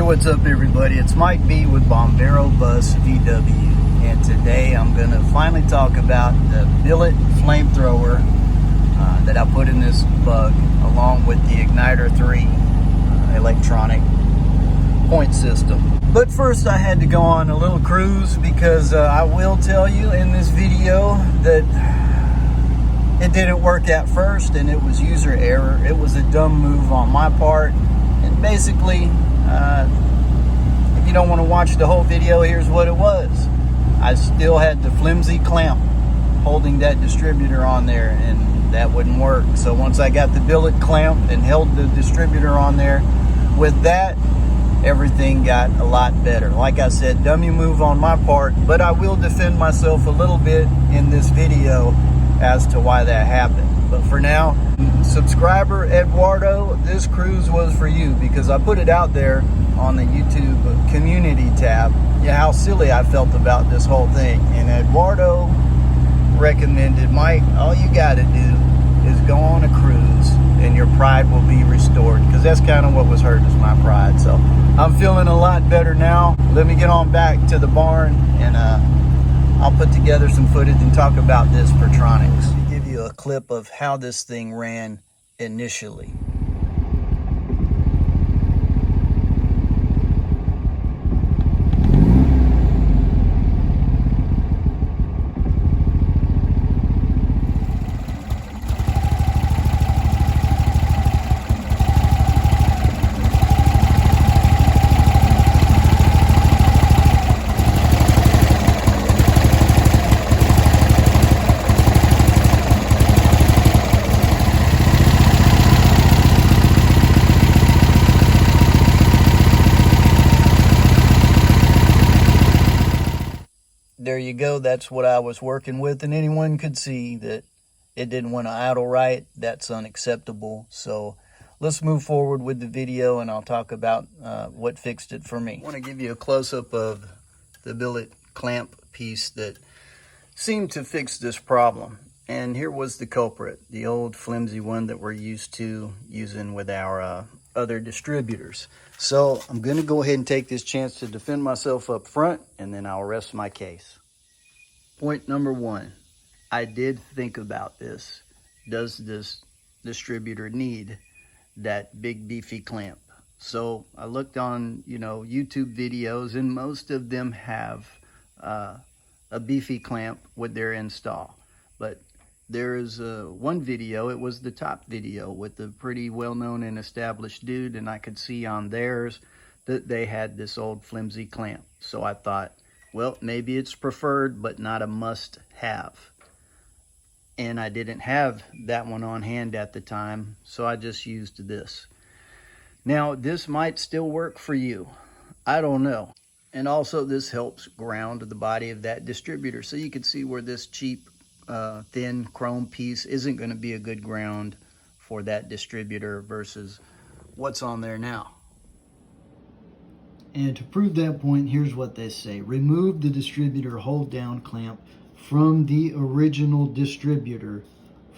what's up everybody? It's Mike B with Bombero Bus VW, and today I'm going to finally talk about the billet flamethrower that I put in this bug along with the Igniter 3 electronic point system. But first I had to go on a little cruise because I will tell you in this video that it didn't work at first and it was user error. It was a dumb move on my part, and basically if you don't want to watch the whole video, here's what it was. I still had the flimsy clamp holding that distributor on there, and that wouldn't work. So once I got the billet clamp and held the distributor on there, with that, everything got a lot better. Like I said, dummy move on my part, but I will defend myself a little bit in this video as to why that happened. But for now, subscriber Eduardo, this cruise was for you, because I put it out there on the YouTube community tab, how silly I felt about this whole thing. And Eduardo recommended, Mike, all you got to do is go on a cruise and your pride will be restored, because that's kind of what was hurt, is my pride. So I'm feeling a lot better now. Let me get on back to the barn, and I'll put together some footage and talk about this Pertronix. To give you a clip of how this thing ran initially. There you go. That's what I was working with, and anyone could see that it didn't want to idle right. That's unacceptable. So let's move forward with the video, and I'll talk about what fixed it for me. I want to give you a close-up of the billet clamp piece that seemed to fix this problem. And here was the culprit, the old flimsy one that we're used to using with our other distributors. So I'm going to go ahead and take this chance to defend myself up front, and then I'll rest my case. Point number one, I did think about this. Does this distributor need that big beefy clamp? So I looked on, YouTube videos, and most of them have a beefy clamp with their install. But there is one video, it was the top video with a pretty well-known and established dude, and I could see on theirs that they had this old flimsy clamp. So I thought, well, maybe it's preferred, but not a must-have. And I didn't have that one on hand at the time, so I just used this. Now, this might still work for you. I don't know. And also, this helps ground the body of that distributor. So you can see where this cheap thin chrome piece isn't going to be a good ground for that distributor versus what's on there now. And to prove that point, here's what they say. Remove the distributor hold down clamp from the original distributor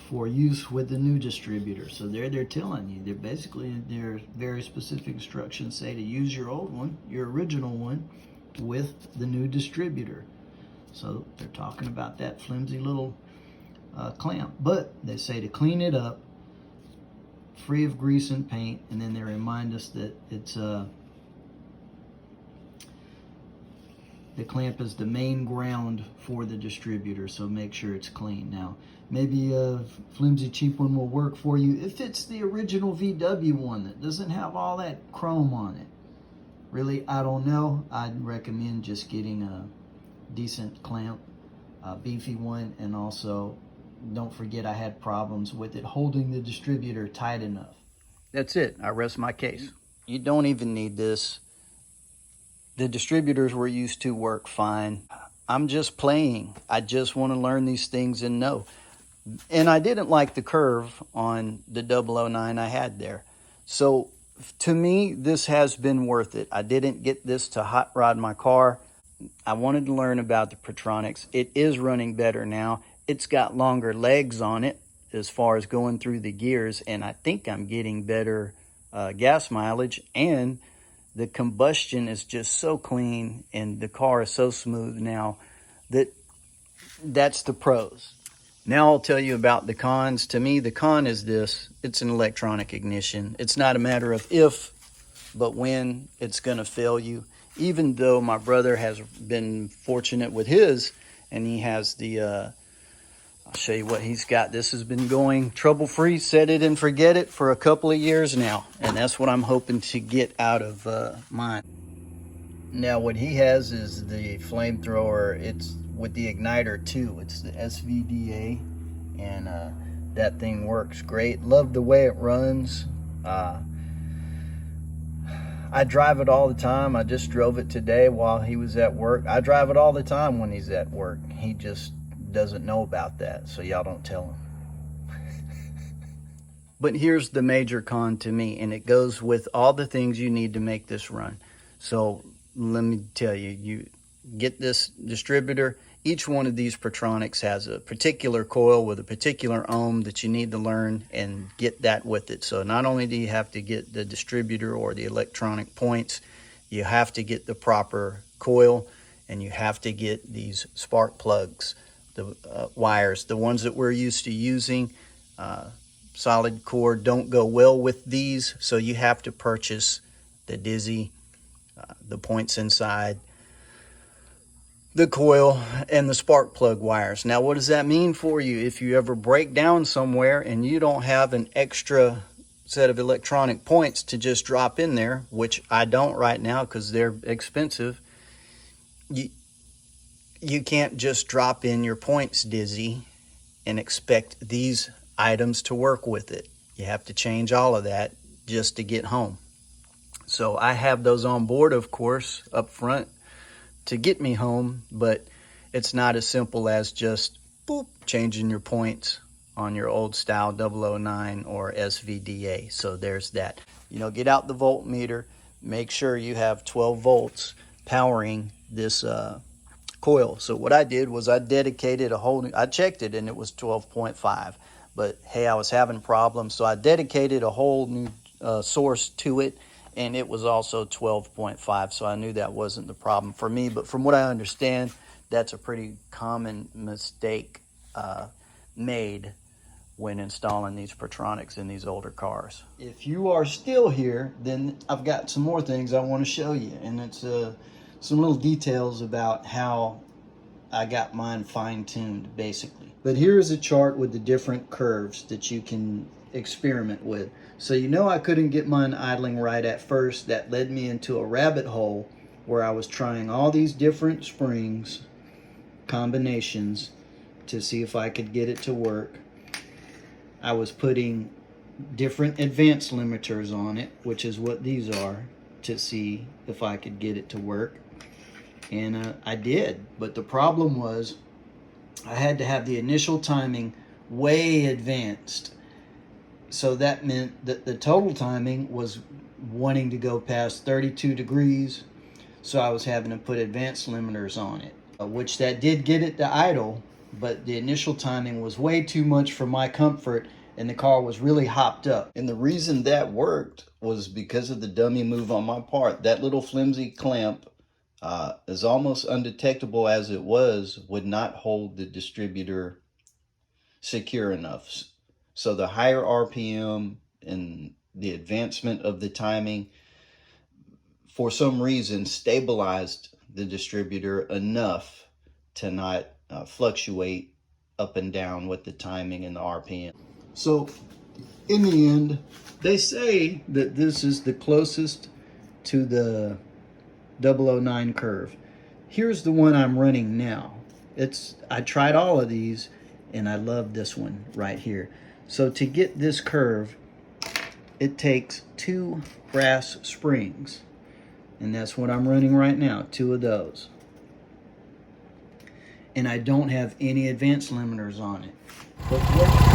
for use with the new distributor. So they're telling you, their very specific instructions say to use your old one, your original one, with the new distributor. So they're talking about that flimsy little clamp. But they say to clean it up, free of grease and paint, and then they remind us that it's the clamp is the main ground for the distributor, so make sure it's clean. Now, maybe a flimsy cheap one will work for you if it's the original VW one that doesn't have all that chrome on it. Really, I don't know. I'd recommend just getting a decent clamp, a beefy one, and also don't forget I had problems with it holding the distributor tight enough. That's it. I rest my case. You don't even need this. The distributors we're used to work fine. I'm just playing. I just want to learn these things and know. And I didn't like the curve on the 009 I had there. So to me, this has been worth it. I didn't get this to hot rod my car. I wanted to learn about the Pertronix. It is running better now. It's got longer legs on it as far as going through the gears, and I think I'm getting better gas mileage, and the combustion is just so clean and the car is so smooth now that that's the pros. Now I'll tell you about the cons. To me, the con is this: it's an electronic ignition. It's not a matter of if, but when it's going to fail you. Even though my brother has been fortunate with his, and he has the, I'll show you what he's got. This has been going trouble-free, set it and forget it for a couple of years now. And that's what I'm hoping to get out of mine. Now what he has is the Flamethrower. It's with the igniter too. It's the SVDA, and that thing works great. Love the way it runs. I drive it all the time. I just drove it today while he was at work. I drive it all the time when he's at work. He just doesn't know about that, so y'all don't tell him. But here's the major con to me, and it goes with all the things you need to make this run. So let me tell you, you get this distributor. Each one of these Pertronix has a particular coil with a particular ohm that you need to learn and get that with it. So not only do you have to get the distributor or the electronic points, you have to get the proper coil, and you have to get these spark plugs, the wires, the ones that we're used to using. Solid core don't go well with these, so you have to purchase the Dizzy, the points inside, the coil, and the spark plug wires. Now, what does that mean for you if you ever break down somewhere and you don't have an extra set of electronic points to just drop in there, which I don't right now because they're expensive? You can't just drop in your points Dizzy and expect these items to work with it. You have to change all of that just to get home. So I have those on board, of course, up front to get me home, but it's not as simple as just boop, changing your points on your old style 009 or SVDA. So there's that. You know, get out the voltmeter, make sure you have 12 volts powering this coil. So what I did was I dedicated a whole new, I checked it and it was 12.5, but hey, I was having problems, so I dedicated a whole new source to it, and it was also 12.5, so I knew that wasn't the problem for me. But from what I understand, that's a pretty common mistake made when installing these Pertronix in these older cars. If you are still here, then I've got some more things I want to show you, and it's some little details about how I got mine fine-tuned, basically. But here's a chart with the different curves that you can experiment with. So you know I couldn't get mine idling right at first. That led me into a rabbit hole where I was trying all these different springs combinations to see if I could get it to work. I was putting different advanced limiters on it, which is what these are, to see if I could get it to work. And I did, but the problem was I had to have the initial timing way advanced. So that meant that the total timing was wanting to go past 32 degrees. So I was having to put advanced limiters on it, which that did get it to idle, but the initial timing was way too much for my comfort, and the car was really hopped up. And the reason that worked was because of the dummy move on my part. That little flimsy clamp, as almost undetectable as it was, would not hold the distributor secure enough. So the higher RPM and the advancement of the timing, for some reason, stabilized the distributor enough to not fluctuate up and down with the timing and the RPM. So in the end, they say that this is the closest to the 009 curve. Here's the one I'm running now. I tried all of these and I love this one right here. So to get this curve, it takes 2 brass springs, and that's what I'm running right now, 2 of those. And I don't have any advanced limiters on it. But what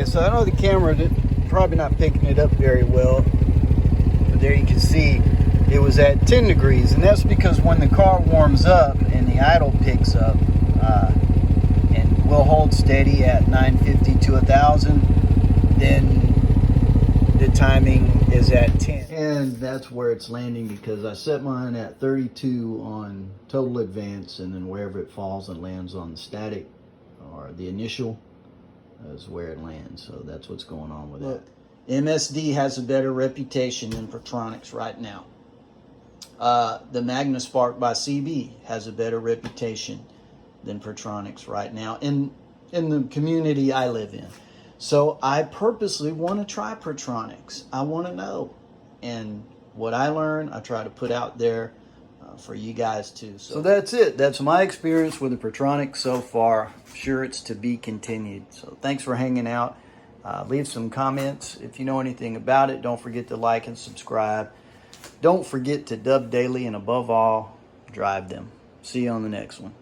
so I know the camera probably not picking it up very well, there you can see it was at 10 degrees, and that's because when the car warms up and the idle picks up, and will hold steady at 950 to 1,000, then the timing is at 10. And that's where it's landing, because I set mine at 32 on total advance, and then wherever it falls and lands on the static or the initial is where it lands. So that's what's going on with it. MSD has a better reputation than Pertronix right now. The MagnaSpark by CB has a better reputation than Pertronix right now in the community I live in. So I purposely want to try Pertronix. I want to know. And what I learn, I try to put out there for you guys too. So that's it. That's my experience with the Pertronix so far. I'm sure it's to be continued. So thanks for hanging out. Leave some comments if you know anything about it. Don't forget to like and subscribe. Don't forget to dub daily, and above all, drive them. See you on the next one.